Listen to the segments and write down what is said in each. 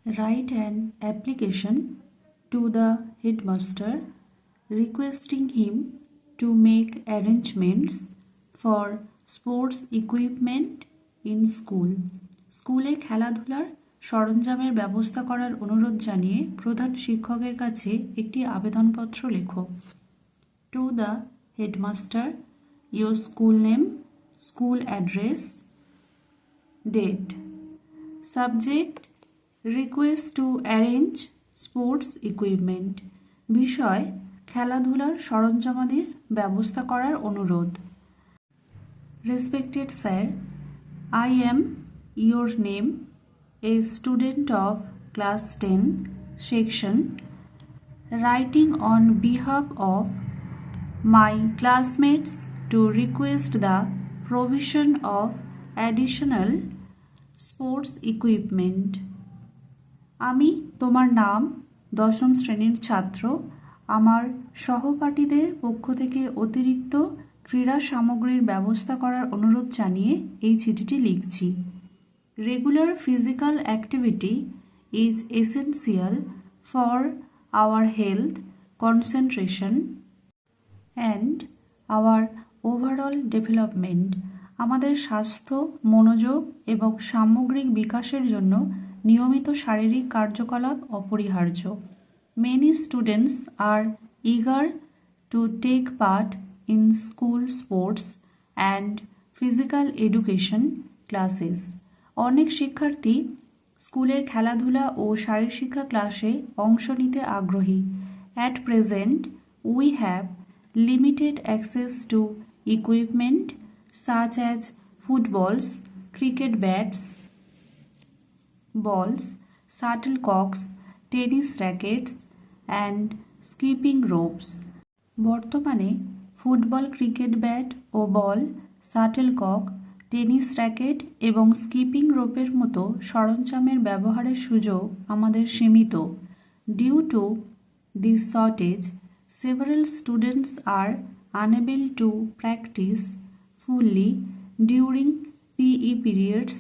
Write an application to the headmaster requesting him to make arrangements for sports equipment in school. স্কুলে খেলাধুলার সরঞ্জামের ব্যবস্থা করার অনুরোধ জানিয়ে প্রধান শিক্ষকের কাছে একটি আবেদনপত্র লেখো। To the headmaster, your school name, school address, date. Subject, request to arrange sports equipment. বিষয়, খেলাধুলার সরঞ্জামাদির ব্যবস্থা করার অনুরোধ। Respected sir, I am your name, a student of class 10 section, writing on behalf of my classmates to request the provision of additional sports equipment. আমি তোমার নাম 10ম শ্রেণীর ছাত্র আমার সহপাঠীদের পক্ষ থেকে অতিরিক্ত ক্রীড়া সামগ্রীর ব্যবস্থা করার অনুরোধ জানিয়ে এই চিঠিটি লিখছি। Regular physical activity is essential for our health, concentration and our overall development. আমাদের স্বাস্থ্য, মনোযোগ এবং সামগ্রিক বিকাশের জন্য নিয়মিত শারীরিক কার্যকলাপ অপরিহার্য। Many students are eager to take part in school sports and physical education classes. অনেক শিক্ষার্থী স্কুলের খেলাধুলা ও শারীরশিক্ষা ক্লাসে অংশ নিতে আগ্রহী। At present, we have limited access to equipment such as footballs, cricket bats, balls, shuttlecocks, tennis rackets and skipping ropes. বর্তমানে football, cricket bat ও বল, শাটলকক, টেনিস র্যাকেট এবং স্কিপিং রোপের মতো সরঞ্জামের ব্যবহারের সুযোগ আমাদের সীমিত। Due to this shortage, several students are unable to practice fully during PE periods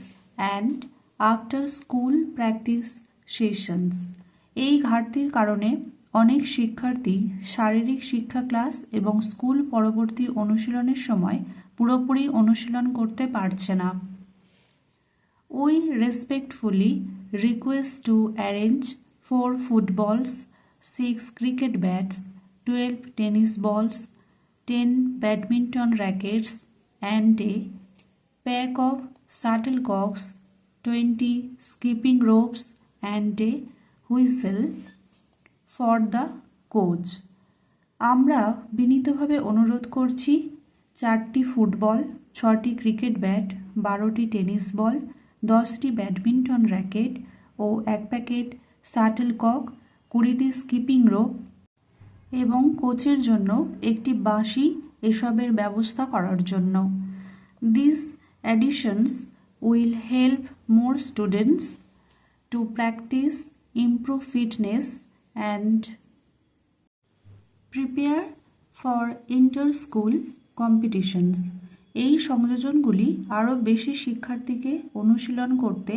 and after school practice sessions. এই ঘাটতির কারণে অনেক শিক্ষার্থী শারীরিক শিক্ষা ক্লাস এবং স্কুল পরবর্তী অনুশীলনের সময় পুরোপুরি অনুশীলন করতে পারছে না। We respectfully request to arrange 4 footballs, 6 cricket bats, 12 tennis balls, 10 badminton rackets and a pack of shuttlecocks, 20 skipping ropes and a whistle for the coach. আমরা বিনীতভাবে অনুরোধ করছি 4টি ফুটবল, 6টি ক্রিকেট ব্যাট, 12টি টেনিস বল, 10টি ব্যাডমিন্টন র্যাকেট ও 1 packet shuttlecock, 20টি skipping rope এবং কোচের জন্য একটি বাঁশি এসবের ব্যবস্থা করার জন্য। These additions will help more students to practice, improve fitness and prepare for inter-school competitions. এই সংযোজনগুলি আরও বেশি শিক্ষার্থীকে অনুশীলন করতে,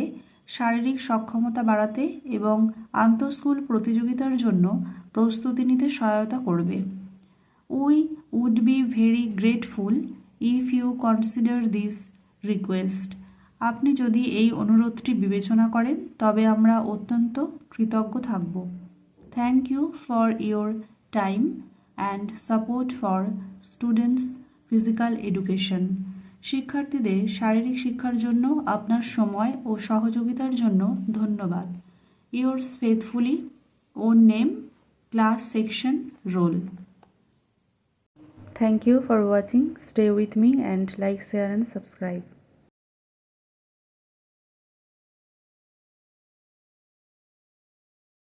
শারীরিক সক্ষমতা বাড়াতে এবং আন্তঃস্কুল প্রতিযোগিতার জন্য প্রস্তুতি নিতে সহায়তা করবে। We would be very grateful if you consider this request. আপনি যদি এই অনুরোধটি বিবেচনা করেন তবে আমরা অত্যন্ত কৃতজ্ঞ থাকব। Thank you for your time and support for students' physical education. শিক্ষার্থীদের শারীরিক শিক্ষার জন্য আপনার সময় ও সহযোগিতার জন্য ধন্যবাদ। Yours faithfully, own name, class section, roll. Thank you for watching. Stay with me and like, share and subscribe.